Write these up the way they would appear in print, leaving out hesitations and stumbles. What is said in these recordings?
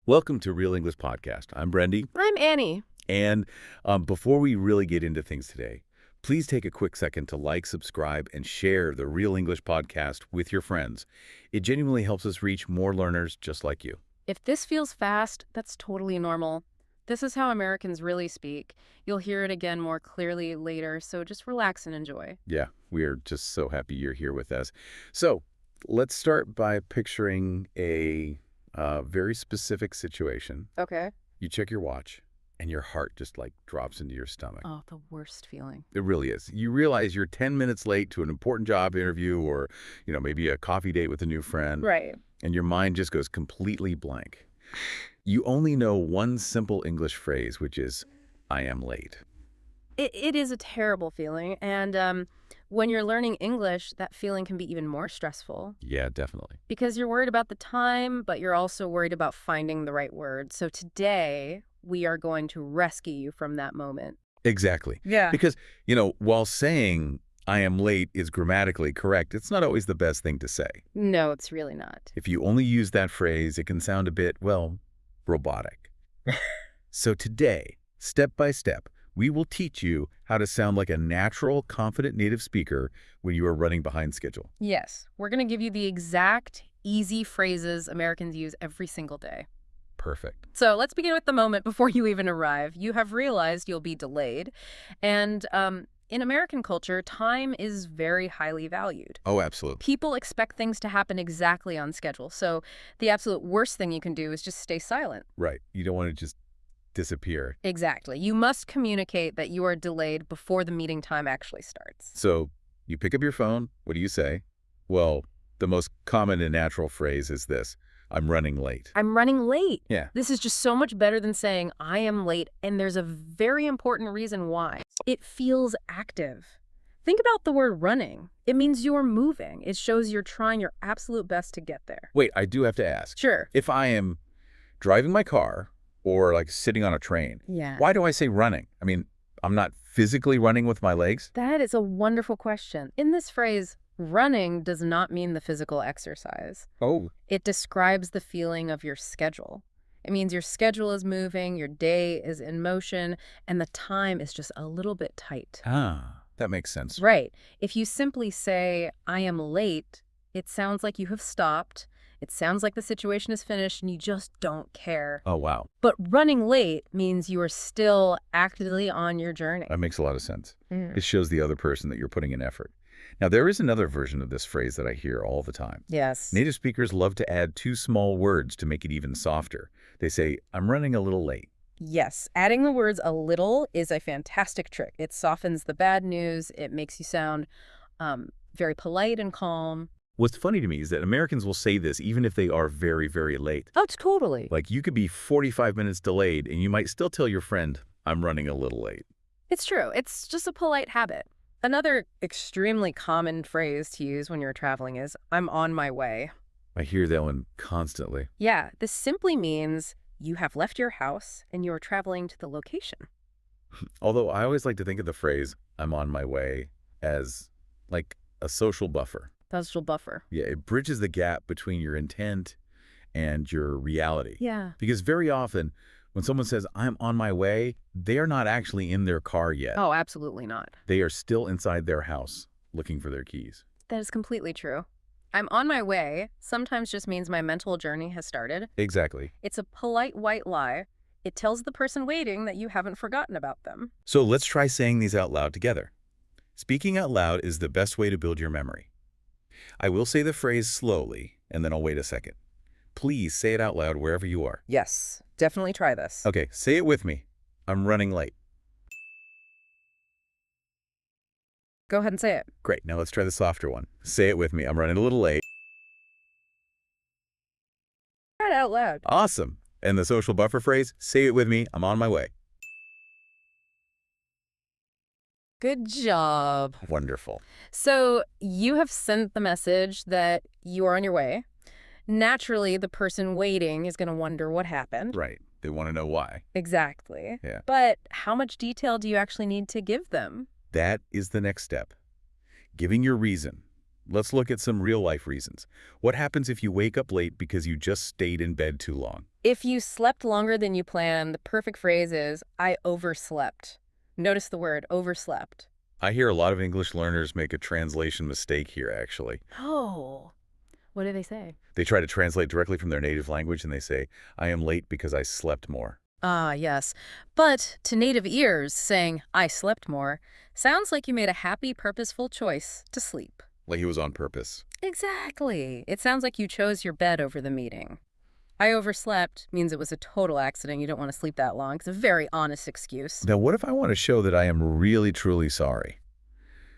Welcome to Real English Podcast. I'm Brendy. I'm Annie. And before we really get into things today, please take a quick second to like, subscribe, and share the Real English Podcast with your friends. It genuinely helps us reach more learners just like you. If this feels fast, that's totally normal. This is how Americans really speak. You'll hear it again more clearly later, so just relax and enjoy. Yeah, we are just so happy you're here with us. So let's start by picturing a very specific situation. Okay. You check your watch, and your heart just drops into your stomach. Oh, the worst feeling. It really is. You realize you're 10 minutes late to an important job interview or, maybe a coffee date with a new friend. Right. And your mind just goes completely blank. You only know one simple English phrase, which is, I am late. It is a terrible feeling, and when you're learning English, that feeling can be even more stressful. Yeah, definitely. Because you're worried about the time, but you're also worried about finding the right word. So today, we are going to rescue you from that moment. Exactly. Yeah. Because, while saying I am late is grammatically correct, it's not always the best thing to say. No, it's really not. If you only use that phrase, it can sound a bit, robotic. So today, step by step, we will teach you how to sound like a natural, confident native speaker when you are running behind schedule. Yes, we're going to give you the exact, easy phrases Americans use every single day. Perfect. So let's begin with the moment before you even arrive. You have realized you'll be delayed. And in American culture, time is very highly valued. Oh, absolutely. People expect things to happen exactly on schedule. So the absolute worst thing you can do is just stay silent. Right. You don't want to just disappear. Exactly. You must communicate that you are delayed before the meeting time actually starts. So you pick up your phone. What do you say? Well, the most common and natural phrase is this. I'm running late. I'm running late. Yeah. This is just so much better than saying I am late, and there's a very important reason why. It feels active. Think about the word running. It means you're moving. It shows you're trying your absolute best to get there. Wait, I do have to ask. Sure. If I am driving my car or sitting on a train, Yeah. why do I say running? I mean, I'm not physically running with my legs? That is a wonderful question. In this phrase, running does not mean the physical exercise. Oh. It describes the feeling of your schedule. It means your schedule is moving, your day is in motion, and the time is just a little bit tight. Ah, that makes sense. Right. If you simply say, I am late, it sounds like you have stopped. It sounds like the situation is finished and you just don't care. Oh, wow. But running late means you are still actively on your journey. That makes a lot of sense. It shows the other person that you're putting in effort. Now, there is another version of this phrase that I hear all the time. Yes. Native speakers love to add two small words to make it even softer. They say, I'm running a little late. Yes. Adding the words a little is a fantastic trick. It softens the bad news. It makes you sound very polite and calm. What's funny to me is that Americans will say this even if they are very, very late. Oh, totally. Like you could be 45 minutes delayed and you might still tell your friend, I'm running a little late. It's true. It's just a polite habit. Another extremely common phrase to use when you're traveling is, I'm on my way. I hear that one constantly. Yeah, this simply means you have left your house and you're traveling to the location. Although I always like to think of the phrase, I'm on my way, as like a social buffer. Social buffer. Yeah, it bridges the gap between your intent and your reality. Yeah. Because very often when someone says, I'm on my way, they are not actually in their car yet. Oh, absolutely not. They are still inside their house looking for their keys. That is completely true. I'm on my way sometimes just means my mental journey has started. Exactly. It's a polite white lie. It tells the person waiting that you haven't forgotten about them. So let's try saying these out loud together. Speaking out loud is the best way to build your memory. I will say the phrase slowly, and then I'll wait a second. Please say it out loud wherever you are. Yes, definitely try this. Okay, say it with me. I'm running late. Go ahead and say it. Great, now let's try the softer one. Say it with me. I'm running a little late. Try it out loud. Awesome. And the social buffer phrase, say it with me. I'm on my way. Good job. Wonderful. So you have sent the message that you are on your way. Naturally, the person waiting is going to wonder what happened. Right. They want to know why. Exactly. Yeah. But how much detail do you actually need to give them? That is the next step. Giving your reason. Let's look at some real-life reasons. What happens if you wake up late because you just stayed in bed too long? If you slept longer than you planned, the perfect phrase is, I overslept. Notice the word overslept. I hear a lot of English learners make a translation mistake here, actually. Oh, what do they say? They try to translate directly from their native language and they say, I am late because I slept more. Ah, yes. But to native ears, saying, I slept more, sounds like you made a happy, purposeful choice to sleep. Like it was on purpose. Exactly. It sounds like you chose your bed over the meeting. I overslept means it was a total accident. You don't want to sleep that long. It's a very honest excuse. Now, what if I want to show that I am really, truly sorry?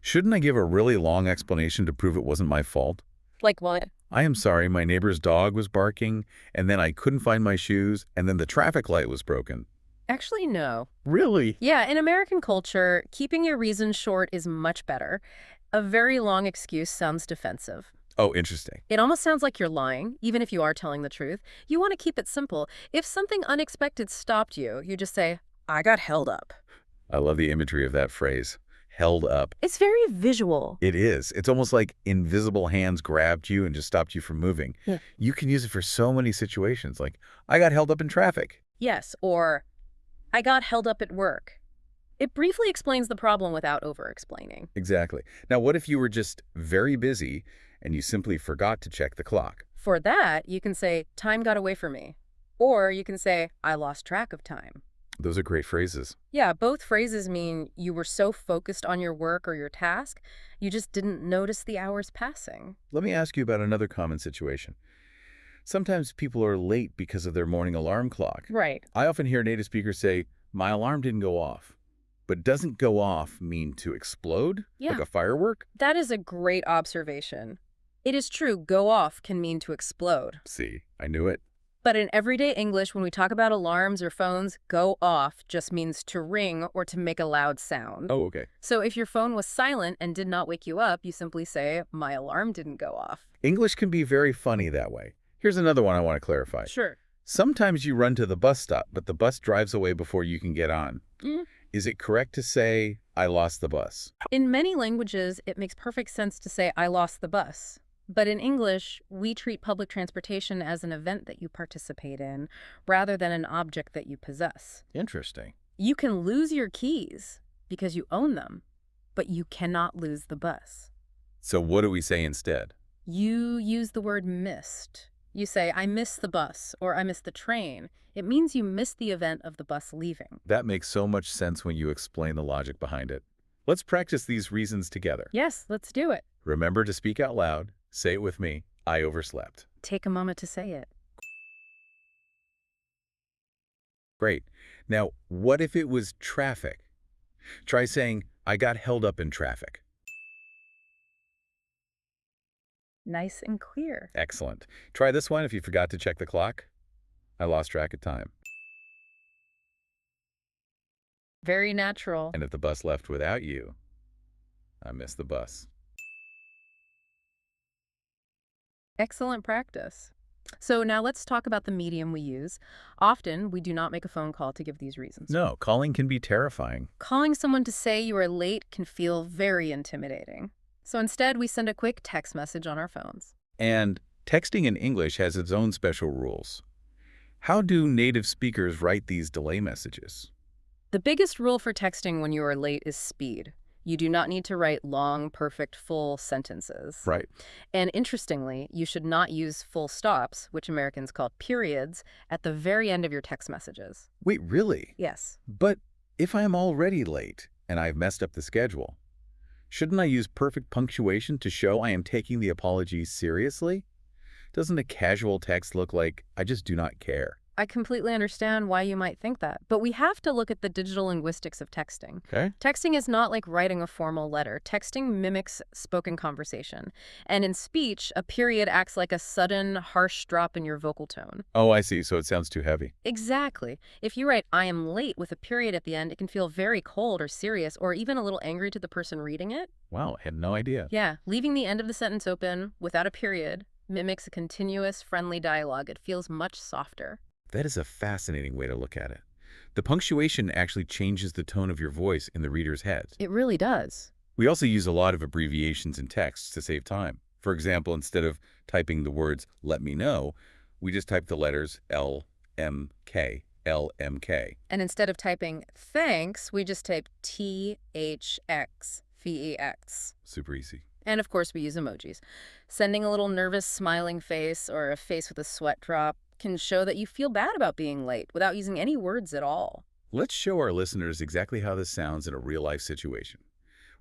Shouldn't I give a really long explanation to prove it wasn't my fault? Like what? I am sorry, my neighbor's dog was barking, and then I couldn't find my shoes, and then the traffic light was broken. Actually, no. Really? Yeah, in American culture, keeping your reasons short is much better. A very long excuse sounds defensive. Oh, interesting. It almost sounds like you're lying, even if you are telling the truth. You want to keep it simple. If something unexpected stopped you, you just say, I got held up. I love the imagery of that phrase, held up. It's very visual. It is. It's almost like invisible hands grabbed you and just stopped you from moving. Yeah. You can use it for so many situations, like, I got held up in traffic. Yes, or I got held up at work. It briefly explains the problem without over-explaining. Exactly. Now, what if you were just very busy and you simply forgot to check the clock? For that, you can say, time got away from me. Or you can say, I lost track of time. Those are great phrases. Yeah, both phrases mean you were so focused on your work or your task, you just didn't notice the hours passing. Let me ask you about another common situation. Sometimes people are late because of their morning alarm clock. Right. I often hear native speakers say, my alarm didn't go off. But doesn't go off mean to explode? Yeah. Like a firework? That is a great observation. It is true, go off can mean to explode. See, I knew it. But in everyday English, when we talk about alarms or phones, go off just means to ring or to make a loud sound. Oh, okay. So if your phone was silent and did not wake you up, you simply say, my alarm didn't go off. English can be very funny that way. Here's another one I want to clarify. Sure. Sometimes you run to the bus stop, but the bus drives away before you can get on. Is it correct to say, I lost the bus? In many languages, it makes perfect sense to say, I lost the bus. But in English, we treat public transportation as an event that you participate in, rather than an object that you possess. Interesting. You can lose your keys because you own them, but you cannot lose the bus. So what do we say instead? You use the word missed. You say, I missed the bus, or I missed the train. It means you missed the event of the bus leaving. That makes so much sense when you explain the logic behind it. Let's practice these reasons together. Yes, let's do it. Remember to speak out loud. Say it with me. I overslept. Take a moment to say it. Great. Now, what if it was traffic? Try saying, I got held up in traffic. Nice and clear. Excellent. Try this one if you forgot to check the clock. I lost track of time. Very natural. And if the bus left without you, I missed the bus. Excellent practice. So now let's talk about the medium we use. Often, we do not make a phone call to give these reasons. No, calling can be terrifying. Calling someone to say you are late can feel very intimidating. So instead, we send a quick text message on our phones. And texting in English has its own special rules. How do native speakers write these delay messages? The biggest rule for texting when you are late is speed. You do not need to write long, perfect, full sentences. Right. And interestingly, you should not use full stops, which Americans call periods, at the very end of your text messages. Wait, really? Yes. But if I am already late and I've messed up the schedule, shouldn't I use perfect punctuation to show I am taking the apology seriously? Doesn't a casual text look like I just do not care? I completely understand why you might think that, but we have to look at the digital linguistics of texting. Okay. Texting is not like writing a formal letter. Texting mimics spoken conversation. And in speech, a period acts like a sudden, harsh drop in your vocal tone. Oh, I see. So it sounds too heavy. Exactly. If you write, I am late with a period at the end, it can feel very cold or serious or even a little angry to the person reading it. Wow, I had no idea. Yeah, leaving the end of the sentence open without a period mimics a continuous, friendly dialogue. It feels much softer. That is a fascinating way to look at it. The punctuation actually changes the tone of your voice in the reader's head. It really does. We also use a lot of abbreviations in text to save time. For example, instead of typing the words "let me know," we just type the letters LMK, LMK. And instead of typing thanks, we just type THX, VEX. Super easy. And of course, we use emojis. Sending a little nervous smiling face or a face with a sweat drop can show that you feel bad about being late without using any words at all. Let's show our listeners exactly how this sounds in a real-life situation.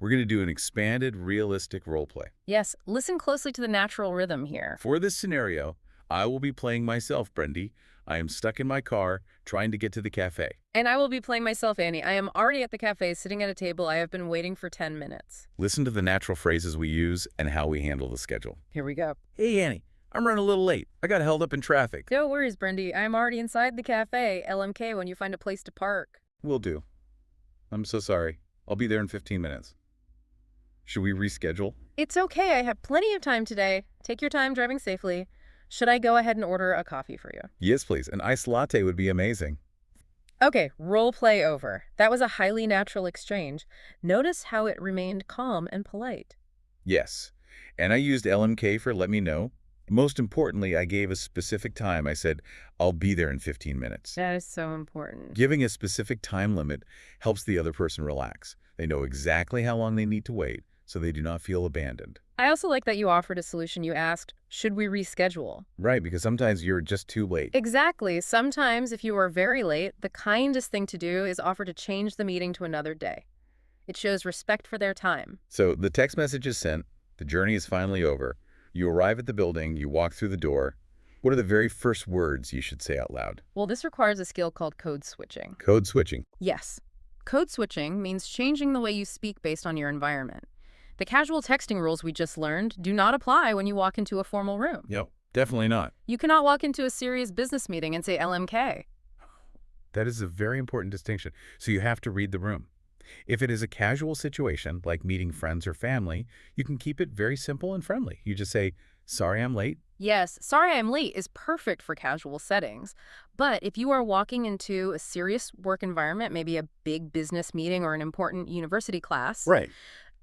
We're going to do an expanded, realistic role play. Yes, listen closely to the natural rhythm here. For this scenario, I will be playing myself, Brendy. I am stuck in my car, trying to get to the cafe. And I will be playing myself, Annie. I am already at the cafe, sitting at a table. I have been waiting for 10 minutes. Listen to the natural phrases we use and how we handle the schedule. Here we go. Hey, Annie, I'm running a little late. I got held up in traffic. No worries, Brendy. I'm already inside the cafe, LMK, when you find a place to park. Will do. I'm so sorry. I'll be there in 15 minutes. Should we reschedule? It's okay. I have plenty of time today. Take your time driving safely. Should I go ahead and order a coffee for you? Yes, please. An iced latte would be amazing. Okay, role play over. That was a highly natural exchange. Notice how it remained calm and polite. Yes. And I used LMK for let me know. Most importantly, I gave a specific time. I said, I'll be there in 15 minutes. That is so important. Giving a specific time limit helps the other person relax. They know exactly how long they need to wait, so they do not feel abandoned. I also like that you offered a solution. You asked, should we reschedule? Right, because sometimes you're just too late. Exactly. Sometimes, if you are very late, the kindest thing to do is offer to change the meeting to another day. It shows respect for their time. So the text message is sent. The journey is finally over. You arrive at the building. You walk through the door. What are the very first words you should say out loud? Well, this requires a skill called code switching. Code switching. Yes. Code switching means changing the way you speak based on your environment. The casual texting rules we just learned do not apply when you walk into a formal room. Yep, definitely not. You cannot walk into a serious business meeting and say LMK. That is a very important distinction. So you have to read the room. If it is a casual situation, like meeting friends or family, you can keep it very simple and friendly. You just say, sorry I'm late. Yes, sorry I'm late is perfect for casual settings. But if you are walking into a serious work environment, maybe a big business meeting or an important university class, Right.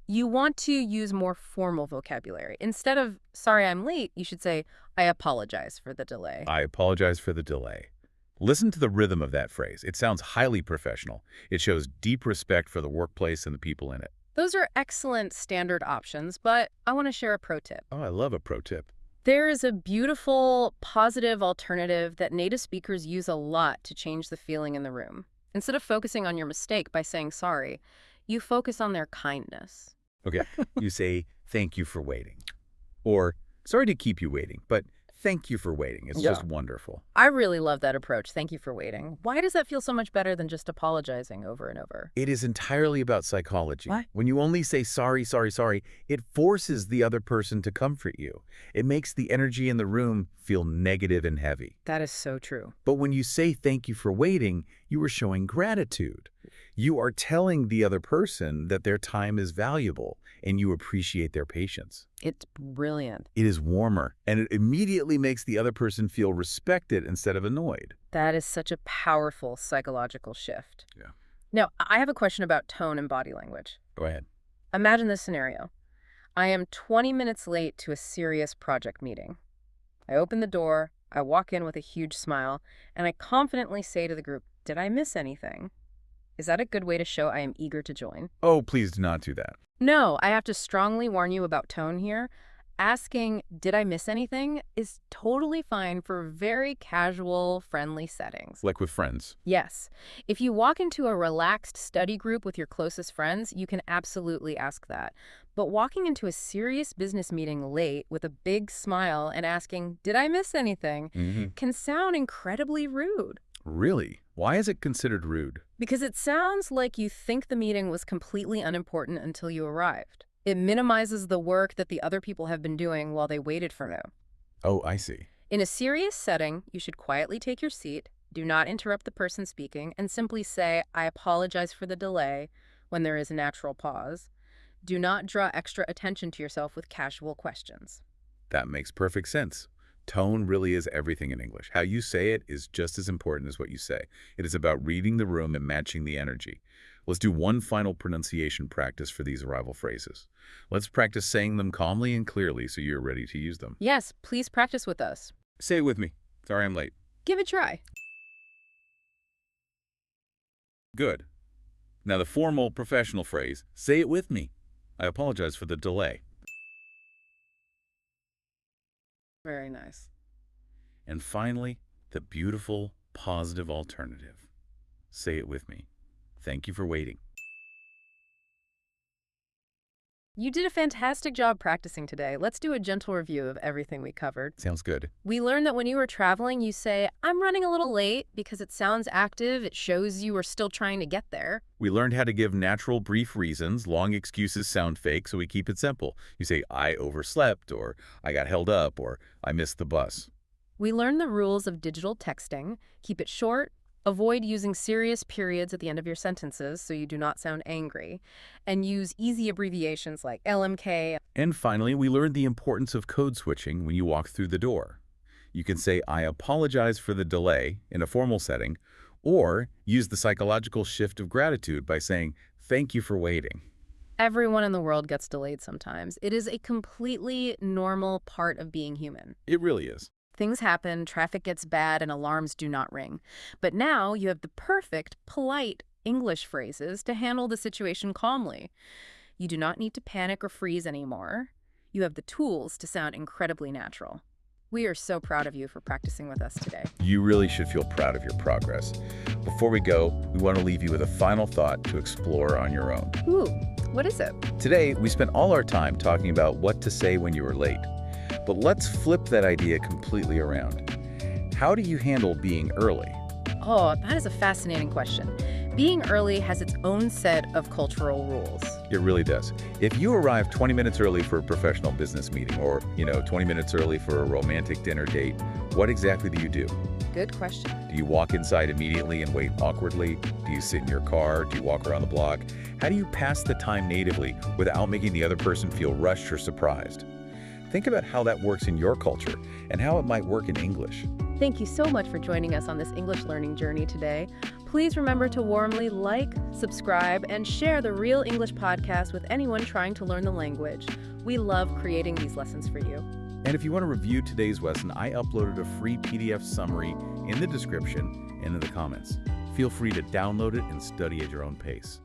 you want to use more formal vocabulary. Instead of, sorry I'm late, you should say, I apologize for the delay. I apologize for the delay. Listen to the rhythm of that phrase. It sounds highly professional. It shows deep respect for the workplace and the people in it. Those are excellent standard options, but I want to share a pro tip. Oh, I love a pro tip. There is a beautiful, positive alternative that native speakers use a lot to change the feeling in the room. Instead of focusing on your mistake by saying sorry, you focus on their kindness. Okay, you say, thank you for waiting. Or, sorry to keep you waiting, but thank you for waiting. It's just wonderful. I really love that approach. Thank you for waiting. Why does that feel so much better than just apologizing over and over? It is entirely about psychology. What? When you only say sorry, sorry, sorry, it forces the other person to comfort you. It makes the energy in the room feel negative and heavy. That is so true. But when you say thank you for waiting, you are showing gratitude. You are telling the other person that their time is valuable and you appreciate their patience. It's brilliant. It is warmer, and it immediately makes the other person feel respected instead of annoyed. That is such a powerful psychological shift. Yeah. Now, I have a question about tone and body language. Go ahead. Imagine this scenario. I am 20 minutes late to a serious project meeting. I open the door, I walk in with a huge smile, and I confidently say to the group, did I miss anything? Is that a good way to show I am eager to join? Oh, please do not do that. No, I have to strongly warn you about tone here. Asking, did I miss anything, is totally fine for very casual, friendly settings. Like with friends. Yes. If you walk into a relaxed study group with your closest friends, you can absolutely ask that. But walking into a serious business meeting late with a big smile and asking, did I miss anything, can sound incredibly rude. Really? Why is it considered rude? Because it sounds like you think the meeting was completely unimportant until you arrived. It minimizes the work that the other people have been doing while they waited for you. Oh, I see. In a serious setting, you should quietly take your seat, do not interrupt the person speaking, and simply say, I apologize for the delay when there is a natural pause. Do not draw extra attention to yourself with casual questions. That makes perfect sense. Tone really is everything in English. How you say it is just as important as what you say. It is about reading the room and matching the energy. Let's do one final pronunciation practice for these arrival phrases. Let's practice saying them calmly and clearly so you're ready to use them. Yes, please practice with us. Say it with me. Sorry I'm late. Give it a try. Good. Now the formal, professional phrase, say it with me. I apologize for the delay. Very nice. And finally, the beautiful, positive alternative. Say it with me. Thank you for waiting. You did a fantastic job practicing today. Let's do a gentle review of everything we covered. Sounds good. We learned that when you were traveling, you say, I'm running a little late because it sounds active. It shows you are still trying to get there. We learned how to give natural, brief reasons. Long excuses sound fake, so we keep it simple. You say, I overslept, or I got held up, or I missed the bus. We learned the rules of digital texting. Keep it short. Avoid using serious periods at the end of your sentences so you do not sound angry. And use easy abbreviations like LMK. And finally, we learned the importance of code switching when you walk through the door. You can say, I apologize for the delay in a formal setting, or use the psychological shift of gratitude by saying, thank you for waiting. Everyone in the world gets delayed sometimes. It is a completely normal part of being human. It really is. Things happen, traffic gets bad, and alarms do not ring. But now you have the perfect, polite English phrases to handle the situation calmly. You do not need to panic or freeze anymore. You have the tools to sound incredibly natural. We are so proud of you for practicing with us today. You really should feel proud of your progress. Before we go, we want to leave you with a final thought to explore on your own. Ooh, what is it? Today, we spent all our time talking about what to say when you are late. But let's flip that idea completely around. How do you handle being early? Oh, that is a fascinating question. Being early has its own set of cultural rules. It really does. If you arrive 20 minutes early for a professional business meeting or, 20 minutes early for a romantic dinner date, what exactly do you do? Good question. Do you walk inside immediately and wait awkwardly? Do you sit in your car? Do you walk around the block? How do you pass the time natively without making the other person feel rushed or surprised? Think about how that works in your culture and how it might work in English. Thank you so much for joining us on this English learning journey today. Please remember to warmly like, subscribe, and share the Real English podcast with anyone trying to learn the language. We love creating these lessons for you. And if you want to review today's lesson, I uploaded a free PDF summary in the description and in the comments. Feel free to download it and study at your own pace.